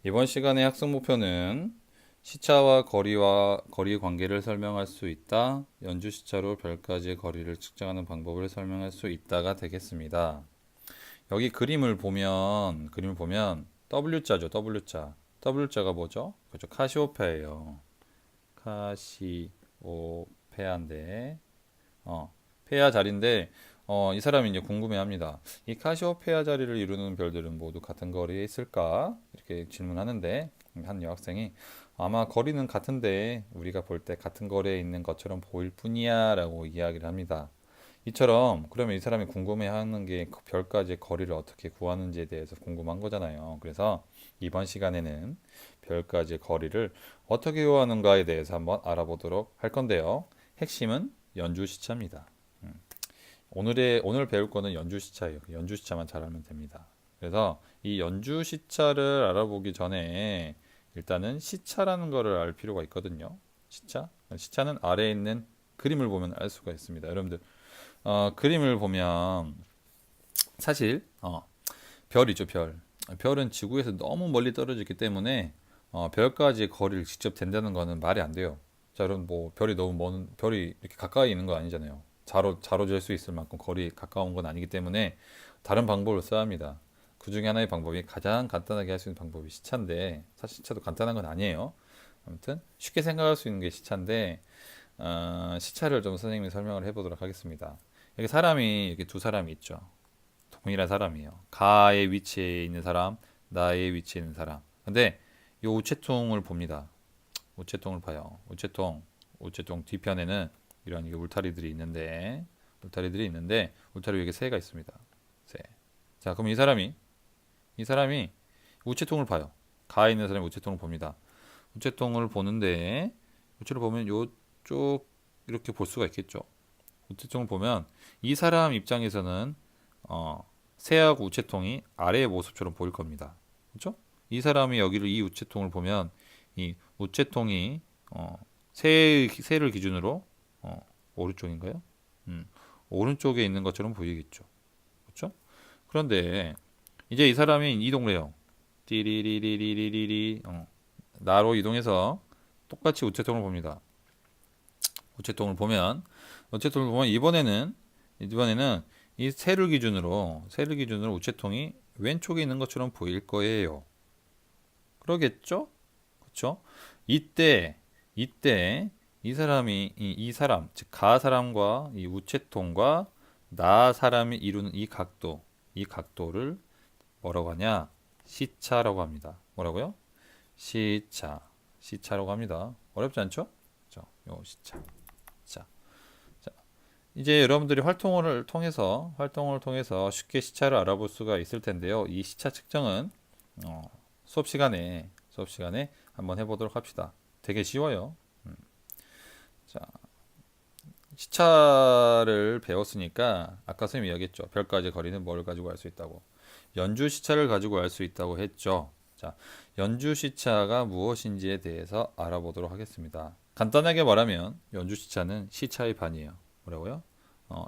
이번 시간의 학습 목표는 시차와 거리의 관계를 설명할 수 있다. 연주 시차로 별까지의 거리를 측정하는 방법을 설명할 수 있다가 되겠습니다. 여기 그림을 보면 W자죠, W자. W자가 뭐죠? 그렇죠. 카시오페아예요. 카시오페아인데 페아 자리인데 이 사람이 이제 궁금해합니다. 이 카시오페아 자리를 이루는 별들은 모두 같은 거리에 있을까? 이렇게 질문하는데 한 여학생이 아마 거리는 같은데 우리가 볼 때 같은 거리에 있는 것처럼 보일 뿐이야라고 이야기를 합니다. 이처럼 그러면 이 사람이 궁금해하는 게 그 별까지의 거리를 어떻게 구하는지에 대해서 궁금한 거잖아요. 그래서 이번 시간에는 별까지의 거리를 어떻게 구하는가에 대해서 한번 알아보도록 할 건데요. 핵심은 연주 시차입니다. 오늘 배울 거는 연주 시차예요. 연주 시차만 잘 알면 됩니다. 그래서 이 연주 시차를 알아보기 전에 일단은 시차라는 거를 알 필요가 있거든요. 시차? 시차는 아래에 있는 그림을 보면 알 수가 있습니다. 여러분들 그림을 보면 사실 별이죠, 별. 별은 지구에서 너무 멀리 떨어져 있기 때문에 별까지의 거리를 직접 잰다는 거는 말이 안 돼요. 자, 여러분 뭐 별이 너무 먼 별이 이렇게 가까이 있는 거 아니잖아요. 자로 잴 수 있을 만큼 거리 가까운 건 아니기 때문에 다른 방법을 써야 합니다. 그 중에 하나의 방법이 가장 간단하게 할 수 있는 방법이 시차인데 사실 시차도 간단한 건 아니에요. 아무튼 쉽게 생각할 수 있는 게 시차인데 시차를 좀 선생님이 설명을 해보도록 하겠습니다. 여기 사람이 이렇게 두 사람이 있죠. 동일한 사람이에요. 가의 위치에 있는 사람, 나의 위치에 있는 사람. 근데 이 우체통을 봅니다. 우체통을 봐요. 우체통 뒤편에는 이런 이게 울타리들이 있는데 울타리 위에 새가 있습니다. 새. 자, 그럼 이 사람이 우체통을 봐요. 가에 있는 사람이 우체통을 봅니다. 우체통을 보는데 우체를 보면 요쪽 이렇게 볼 수가 있겠죠. 우체통을 보면 이 사람 입장에서는 새하고 우체통이 아래의 모습처럼 보일 겁니다. 그렇죠? 이 우체통을 보면 이 우체통이 새를 기준으로 오른쪽인가요? 음, 오른쪽에 있는 것처럼 보이겠죠. 그렇죠? 그런데 이제 이 사람이 이동을 해요. 띠리리리리리리 나로 이동해서 똑같이 우체통을 보면 이번에는 이 새를 기준으로 우체통이 왼쪽에 있는 것처럼 보일 거예요. 그러겠죠? 그렇죠? 이때 이 사람 즉 가 사람과 이 우체통과 나 사람이 이루는 이 각도를 뭐라고 하냐? 시차라고 합니다. 뭐라고요? 시차라고 합니다. 어렵지 않죠? 그렇죠? 요 시차. 자, 자, 이제 여러분들이 활동을 통해서 쉽게 시차를 알아볼 수가 있을 텐데요. 이 시차 측정은 어, 수업 시간에 한번 해보도록 합시다. 되게 쉬워요. 자, 시차를 배웠으니까 아까 선생님이 이야기했죠. 별까지 거리는 뭘 가지고 알 수 있다고. 연주 시차를 가지고 알 수 있다고 했죠. 자, 연주 시차가 무엇인지에 대해서 알아보도록 하겠습니다. 간단하게 말하면 연주 시차는 시차의 반이에요. 뭐라고요?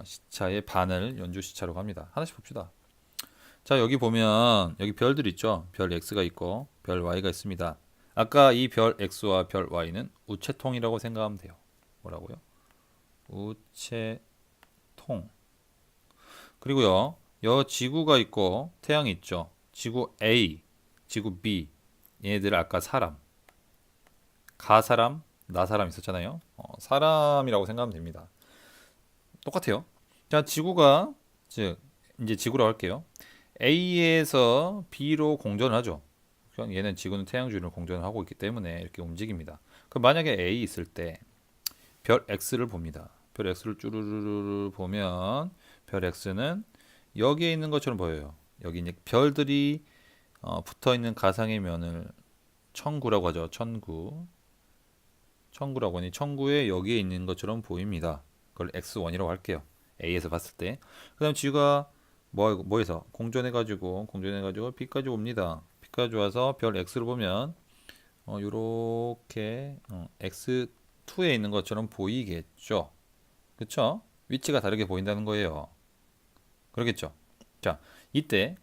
시차의 반을 연주 시차로 합니다. 하나씩 봅시다. 자, 여기 보면 여기 별들 있죠. 별 X가 있고 별 Y가 있습니다. 아까 이 별 X와 별 Y는 우체통이라고 생각하면 돼요. 뭐라고요? 우체통. 그리고요. 여 지구가 있고 태양이 있죠. 지구 A, 지구 B. 얘네들 아까 가사람, 나사람 있었잖아요. 사람이라고 생각하면 됩니다. 똑같아요. 자, 즉 이제 지구라고 할게요. A에서 B로 공전을 하죠. 그럼 얘는 지구는 태양 주위를 공전을 하고 있기 때문에 이렇게 움직입니다. 그럼 만약에 A 있을 때 별 X를 봅니다. 별 X를 쭈루루루 보면 별 X는 여기에 있는 것처럼 보여요. 여기 이제 별들이 붙어 있는 가상의 면을 천구라고 하죠. 천구라고 하니 천구에 여기에 있는 것처럼 보입니다. 그걸 X1이라고 할게요. A에서 봤을 때. 그다음 지구가 뭐해서 공전해가지고 B까지 옵니다. B까지 와서 별 X를 보면 요렇게 X2에 있는 것처럼 보이겠죠. 그쵸? 위치가 다르게 보인다는 거예요. 그러겠죠. 자, 이때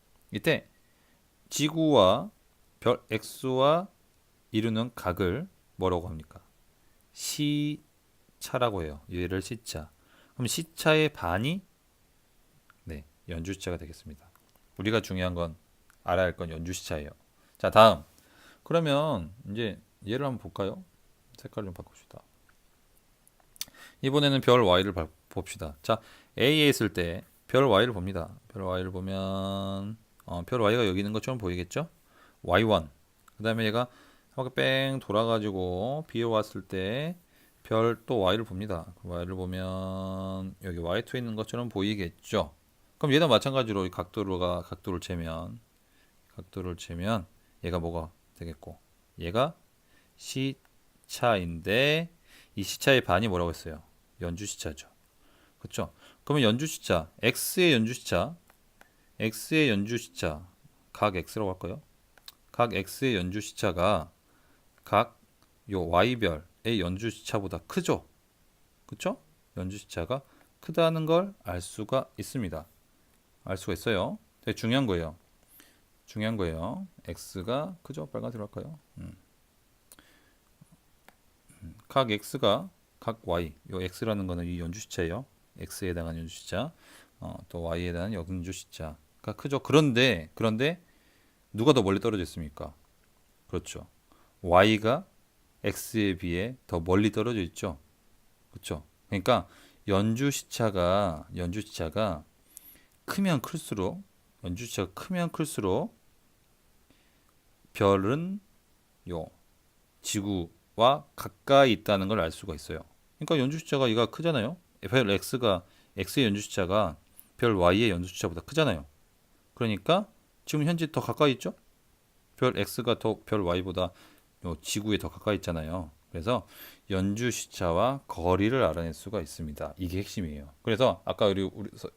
지구와 별 x와 이루는 각을 뭐라고 합니까? 시차라고 해요. 얘를 시차. 그럼 시차의 반이 네, 연주시차가 되겠습니다. 우리가 중요한 건 알아야 할 건 연주시차예요. 자, 다음. 그러면 이제 얘를 한번 볼까요? 색깔 좀 바꿉시다. 이번에는 별 y를 봅시다. 자, a에 있을 때 별 y를 봅니다. 별 y를 보면 별 y가 여기 있는 것처럼 보이겠죠? y1. 그 다음에 얘가 한 바퀴 뺑 돌아가지고 b에 왔을 때 별 또 y를 봅니다. y를 보면 여기 y2에 있는 것처럼 보이겠죠? 그럼 얘도 마찬가지로 이 각도를 재면 얘가 뭐가 되겠고 얘가 시차인데 이 시차의 반이 뭐라고 했어요? 연주시차죠. 그렇죠? 그러면 연주시차 x의 연주시차 각 x라고 할까요? 각 x의 연주시차가 각 요 y별의 연주시차보다 크죠? 그렇죠? 연주시차가 크다는 걸 알 수가 있습니다. 알 수가 있어요. 되게 중요한 거예요. x가 크죠? 빨간색으로 할까요? 각 x가 각 y, 요 x라는 거는 이 연주시차예요. x에 해당하는 연주시차, 또 y에 해당하는 연주시차가 크죠. 그런데 누가 더 멀리 떨어져 있습니까? 그렇죠. y가 x에 비해 더 멀리 떨어져 있죠. 그렇죠. 그러니까 연주시차가 크면 클수록 별은 요 지구와 가까이 있다는 걸 알 수가 있어요. 그러니까 연주시차가 얘가 크잖아요. 별 x의 연주시차가 별 y의 연주시차보다 크잖아요. 그러니까 지금 현재 더 가까이 있죠? 별 x가 더 별 y보다 요 지구에 더 가까이 있잖아요. 그래서 연주시차와 거리를 알아낼 수가 있습니다. 이게 핵심이에요. 그래서 아까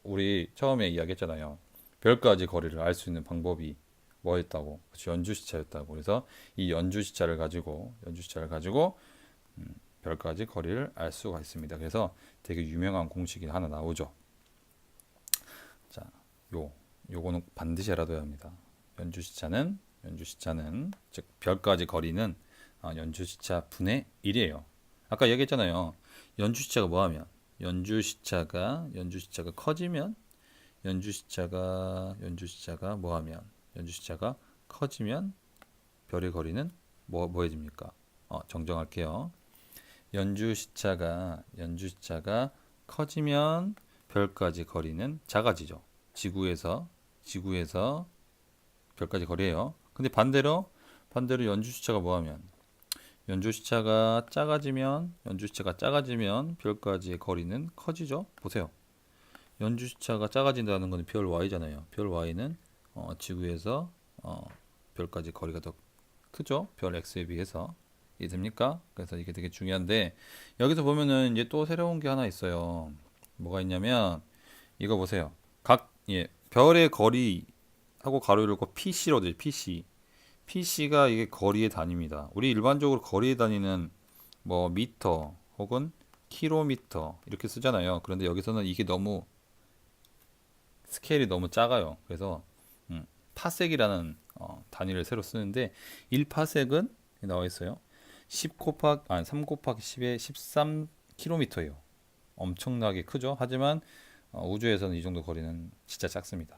우리 처음에 이야기했잖아요. 별까지 거리를 알 수 있는 방법이 뭐였다고? 그렇죠. 연주시차였다고. 그래서 이 연주시차를 가지고 별까지 거리를 알 수가 있습니다. 그래서 되게 유명한 공식이 하나 나오죠. 자, 요거는 반드시 알아둬야 합니다. 연주시차는 즉 별까지 거리는 연주시차 분의 1이에요. 아까 얘기했잖아요. 연주시차가 뭐하면 연주시차가 커지면 연주시차가 뭐하면 연주시차가 커지면 별의 거리는 뭐해집니까? 정정할게요. 연주시차가 커지면 별까지 거리는 작아지죠. 지구에서 별까지 거리예요. 근데 반대로 연주시차가 뭐하면 연주시차가 작아지면 별까지의 거리는 커지죠. 보세요. 연주시차가 작아진다는 것은 별 y잖아요. 별 y는 지구에서 별까지 거리가 더 크죠. 별 x에 비해서. 이해됩니까? 그래서 이게 되게 중요한데 여기서 보면은 이제 또 새로운 게 하나 있어요. 뭐가 있냐면 이거 보세요. 별의 거리하고 가로 열고 PC로 돼. PC가 이게 거리의 단위입니다. 우리 일반적으로 거리의 단위는 뭐 미터 혹은 킬로미터 이렇게 쓰잖아요. 그런데 여기서는 이게 너무 스케일이 너무 작아요. 그래서 파섹이라는 단위를 새로 쓰는데 1파섹은 나와 있어요. 3 곱하기 10의 13km예요. 엄청나게 크죠. 하지만 우주에서는 이 정도 거리는 진짜 작습니다.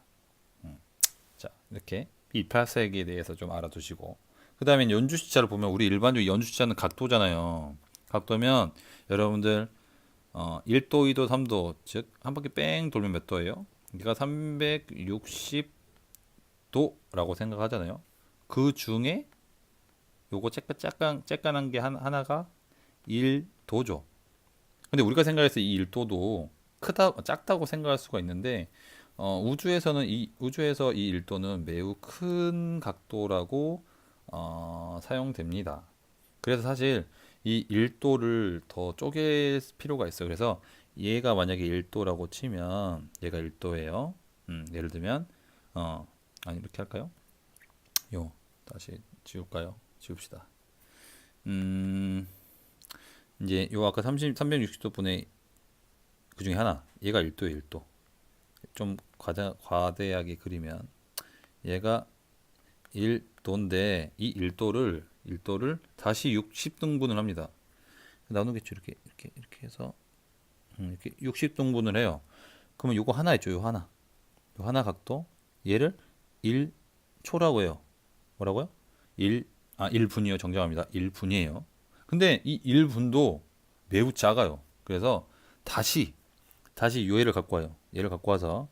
자, 이렇게 1파섹에 대해서 좀 알아두시고 그 다음에 연주시차를 보면 우리 일반적으로 연주시차는 각도잖아요. 각도면 여러분들 1도, 2도, 3도 즉 한 바퀴 뺑 돌면 몇 도예요? 얘가 360도라고 생각하잖아요. 그 중에 요거 쬐깐한 게 하나가 1도죠. 근데 우리가 생각해서 이 1도도 작다고 생각할 수가 있는데 우주에서 이 1도는 매우 큰 각도라고 사용됩니다. 그래서 사실 이 1도를 더 쪼갤 필요가 있어요. 그래서 얘가 만약에 1도라고 치면 얘가 1도예요. 예를 들면 아니 이렇게 할까요? 다시 지웁시다. 이제 요 아까 360도 분의 그 중에 하나 얘가 1도예요. 1도. 좀 과대하게 그리면 얘가 1도인데 이 1도를 다시 60등분을 합니다. 나누겠죠. 이렇게 해서 이렇게 60등분을 해요. 그러면 요거 하나 있죠. 요 하나 각도 얘를 1초라고 해요. 뭐라고요? 1분이요. 정정합니다. 1분이에요. 근데 이 1분도 매우 작아요. 그래서 다시 요 얘를 갖고 와요. 얘를 갖고 와서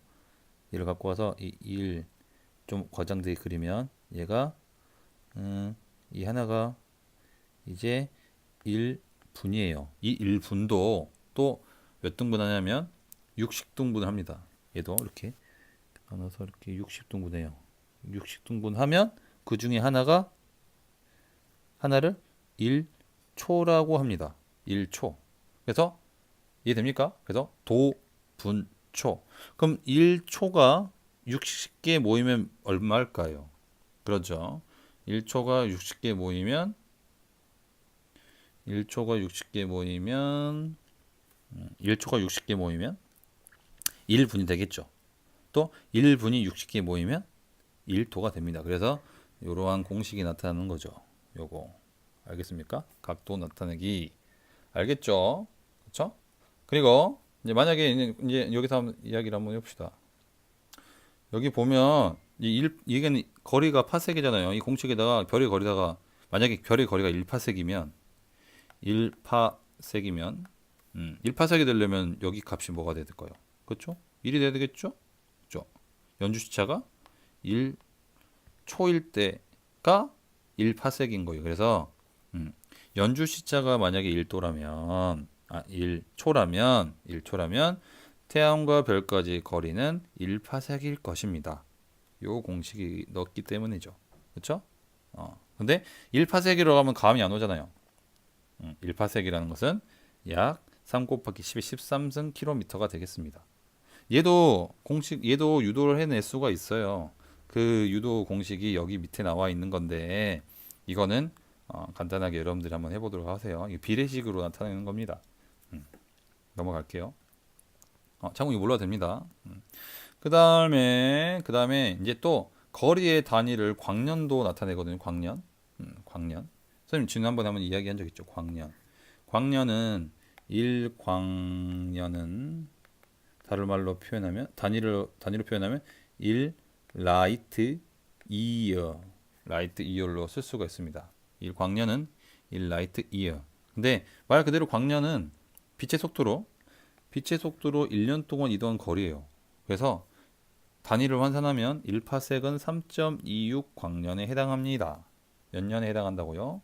이 1 좀 과장되게 그리면 얘가 이 하나가 이제 1분이에요. 이 1분도 또 몇 등분 하냐면 60등분을 합니다. 얘도 이렇게 나눠서 이렇게 60등분해요. 60등분 하면 그 중에 하나를 1초라고 합니다. 1초. 그래서 이해됩니까? 그래서 도분초. 그럼 1초가 60개 모이면 얼마일까요? 그렇죠. 1초가 60개 모이면 1분이 되겠죠. 또 1분이 60개 모이면 1도가 됩니다. 그래서 이러한 공식이 나타나는 거죠. 요거 알겠습니까? 각도 나타내기 알겠죠? 그렇죠? 그리고 이제 만약에 이제 여기서 한번 이야기를 한번 해봅시다. 여기 보면 이게 거리가 파세기잖아요. 이 공식에다가 별의 거리다가 만약에 별의 거리가 1파세기면 1파세기면 1파세기 되려면 여기 값이 뭐가 돼야 될까요? 그렇죠? 1이 돼야 되겠죠? 그렇죠? 연주시차가 1초일 때가 1파세기인 거예요. 그래서 연주시차가 만약에 1도라면 1초라면 태양과 별까지 거리는 1파세기일 것입니다. 요 공식이 넣었기 때문이죠. 그렇죠? 근데 1파세기로 가면 감이 안 오잖아요. 1파세기라는 것은 약 3 곱하기 10의 13승 킬로미터가 되겠습니다. 얘도 유도를 해낼 수가 있어요. 그 유도 공식이 여기 밑에 나와 있는 건데 이거는 간단하게 여러분들이 한번 해보도록 하세요. 이게 비례식으로 나타내는 겁니다. 넘어갈게요. 참고 이거 몰라도 됩니다. 그 다음에 이제 또 거리의 단위를 광년도 나타내거든요. 광년. 선생님 지난번에 한번 이야기한 적 있죠. 광년은 1광년은 다른 말로 표현하면 단위로 표현하면 1 라이트 이어로 쓸 수가 있습니다. 1광년은 1 라이트 이어. 근데 말 그대로 광년은 빛의 속도로 1년 동안 이동한 거리예요. 그래서 단위를 환산하면 1파섹은 3.26 광년에 해당합니다. 몇 년에 해당한다고요?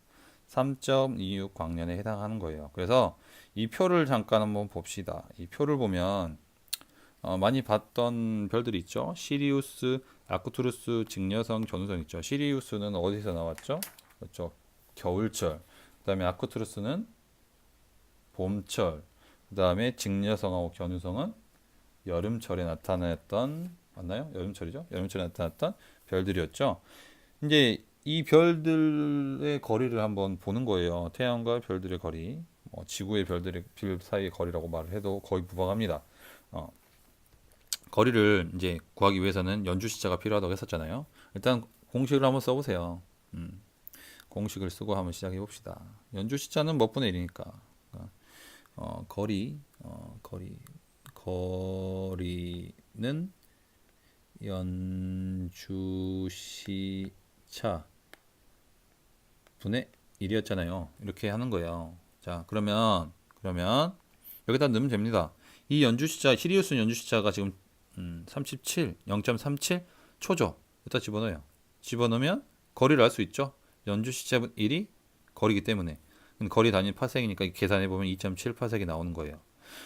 3.26 광년에 해당하는 거예요. 그래서 이 표를 잠깐 한번 봅시다. 이 표를 보면 많이 봤던 별들이 있죠. 시리우스, 아크투루스, 직녀성, 견우성 있죠. 시리우스는 어디서 나왔죠? 그렇죠. 겨울철. 그 다음에 아크투루스는 봄철. 그 다음에 직녀성하고 견우성은 여름철에 나타났던 맞나요? 여름철이죠. 여름철에 나타났던 별들이었죠. 이제 이 별들의 거리를 한번 보는 거예요. 태양과 별들의 거리, 지구의 별들 사이의 거리라고 말을 해도 거의 무방합니다. 거리를 이제 구하기 위해서는 연주시차가 필요하다고 했었잖아요. 일단 공식을 한번 써보세요. 공식을 쓰고 한번 시작해 봅시다. 연주시차는 몇 분의 1이니까 거리는 연주시차 분의 1이었잖아요. 이렇게 하는 거예요. 자, 그러면 여기다 넣으면 됩니다. 이 연주시차, 시리우스 연주시차가 지금 0.37 초죠. 여기다 집어넣어요. 집어넣으면 거리를 알 수 있죠. 연주시차분 1이 거리기 때문에. 거리 단위 파섹이니까 계산해보면 2.7 파섹이 나오는 거예요.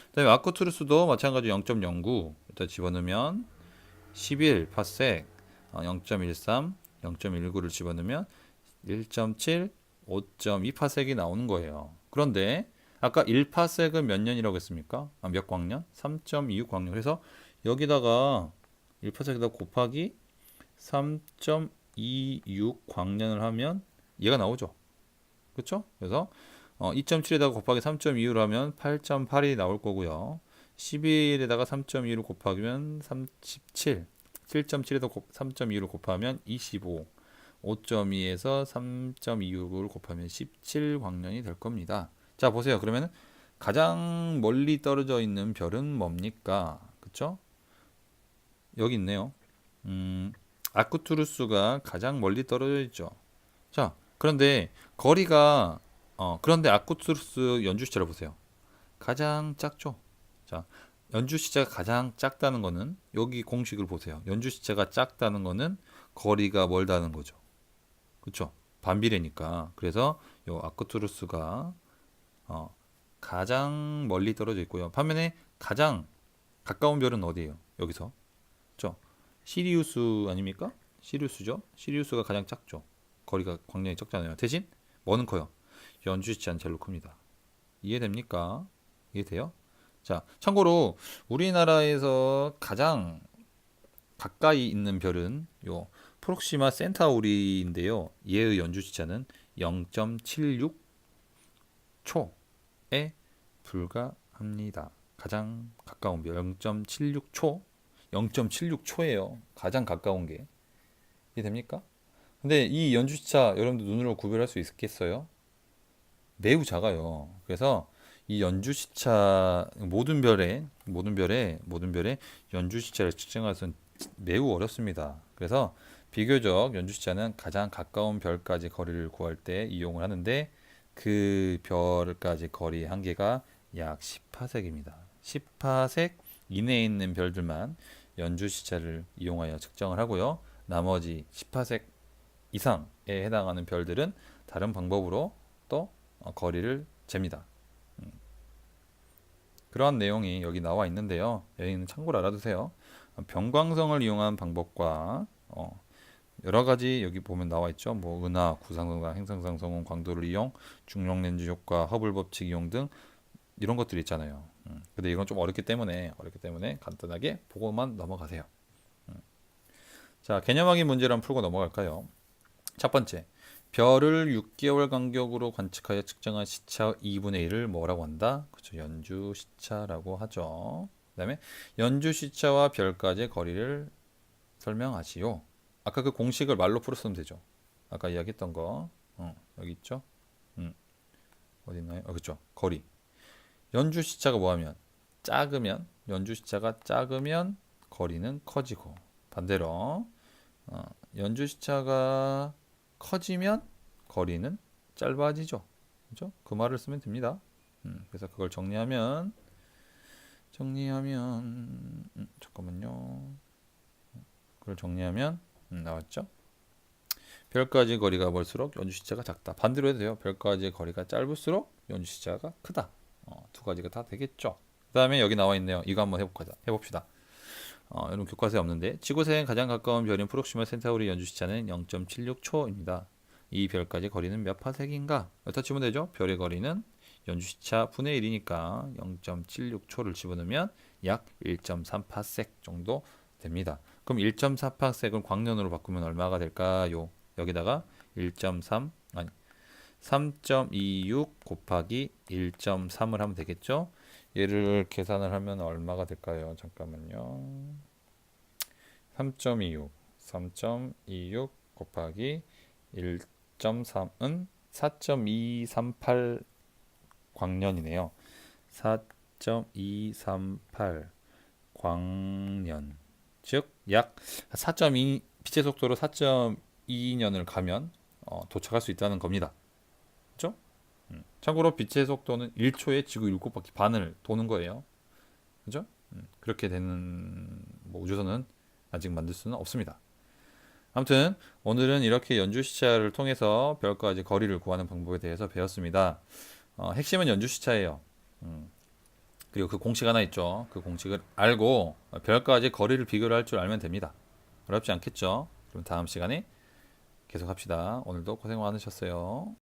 그 다음에 아크투루스도 마찬가지 0.09 일단 집어넣으면 11 파섹 0.13 0.19를 집어넣으면 1.7 5.2 파섹이 나오는 거예요. 그런데 아까 1파섹은 몇 년이라고 했습니까? 몇 광년? 3.26 광년. 그래서 여기다가 1파섹에다 곱하기 3.26 광년을 하면 얘가 나오죠. 그렇죠? 그래서 2.7에다가 곱하기 3.25를 하면 8.8이 나올 거고요. 11에다가 3.2를 곱하면 37, 7.7에다 3.2를 곱하면 25, 5.2에서 3.26을 곱하면 17광년이 될 겁니다. 자, 보세요. 그러면 가장 멀리 떨어져 있는 별은 뭡니까? 그쵸? 여기 있네요. 아크투루스가 가장 멀리 떨어져 있죠. 자, 그런데 아크투루스 연주시차를 보세요. 가장 작죠. 자, 연주시차가 가장 작다는 거는 여기 공식을 보세요. 연주시차가 작다는 거는 거리가 멀다는 거죠. 그쵸? 반비례니까. 그래서 요 아크투루스가 어, 가장 멀리 떨어져 있고요. 반면에 가장 가까운 별은 어디예요? 여기서. 그쵸? 시리우스 아닙니까? 시리우스죠? 시리우스가 가장 작죠. 거리가 광량이 적잖아요. 대신 뭐는 커요? 연주시차는 제일 큽니다. 이해됩니까? 이해돼요? 자, 참고로 우리나라에서 가장 가까이 있는 별은 요 프록시마 센타우리인데요. 얘의 연주시차는 0.76 초에 불과합니다. 가장 가까운 별 0.76 초, 0.76 초예요. 가장 가까운 게. 이해됩니까? 근데 이 연주시차 여러분들 눈으로 구별할 수 있겠어요? 매우 작아요. 그래서 이 연주시차 모든 별의 연주시차를 측정할 수는 매우 어렵습니다. 그래서 비교적 연주시차는 가장 가까운 별까지 거리를 구할 때 이용을 하는데 그 별까지 거리 한계가 약 10파섹입니다. 10파섹 이내에 있는 별들만 연주시차를 이용하여 측정을 하고요. 나머지 10파섹 이상에 해당하는 별들은 다른 방법으로 또 거리를 잽니다. 그러한 내용이 여기 나와 있는데요. 여기는 참고로 알아두세요. 변광성을 이용한 방법과 여러 가지 여기 보면 나와 있죠. 뭐 은하, 구상성과 행성상성은 광도를 이용, 중력 렌즈 효과, 허블 법칙 이용 등 이런 것들이 있잖아요. 근데 이건 좀 어렵기 때문에 간단하게 보고만 넘어가세요. 자, 개념 확인 문제를 한번 풀고 넘어갈까요? 첫 번째, 별을 6개월 간격으로 관측하여 측정한 시차 2분의 1을 뭐라고 한다? 그렇죠. 연주 시차라고 하죠. 그다음에 연주 시차와 별까지의 거리를 설명하시오. 아까 그 공식을 말로 풀었으면 되죠. 아까 이야기했던 거. 여기 있죠? 어디 있나요? 그렇죠. 거리. 연주 시차가 뭐하면 작으면 연주 시차가 작으면 거리는 커지고 반대로 연주 시차가 커지면 거리는 짧아지죠. 그죠? 그 말을 쓰면 됩니다. 그래서 그걸 정리하면 잠깐만요. 그걸 정리하면 나왔죠? 별까지 거리가 멀수록 연주시차가 작다. 반대로 해도 돼요. 별까지 거리가 짧을수록 연주시차가 크다. 두 가지가 다 되겠죠. 그 다음에 여기 나와 있네요. 이거 한번 해봅시다. 여러분 교과서에 없는데 지구세에 가장 가까운 별인 프록시마 센타우리 연주시차는 0.76초입니다. 이 별까지 거리는 몇 파섹인가? 여기다 치면 되죠. 별의 거리는 연주시차 분의 1이니까 0.76초를 집어넣으면 약 1.3파섹 정도 됩니다. 그럼 1.4파섹을 광년으로 바꾸면 얼마가 될까요? 여기다가 1.3 아니 3.26 곱하기 1.3을 하면 되겠죠? 얘를 계산을 하면 얼마가 될까요? 잠깐만요. 3.26 곱하기 1.3은 4.238 광년이네요. 4.238 광년. 즉, 약 4.2 빛의 속도로 4.2년을 가면 도착할 수 있다는 겁니다. 그렇죠? 참고로 빛의 속도는 1초에 지구 7바퀴 반을 도는 거예요. 그죠? 그렇게 되는 우주선은 아직 만들 수는 없습니다. 아무튼 오늘은 이렇게 연주시차를 통해서 별까지 거리를 구하는 방법에 대해서 배웠습니다. 핵심은 연주시차예요. 그리고 그 공식 하나 있죠. 그 공식을 알고 별까지 거리를 비교를 할 줄 알면 됩니다. 어렵지 않겠죠? 그럼 다음 시간에 계속 합시다. 오늘도 고생 많으셨어요.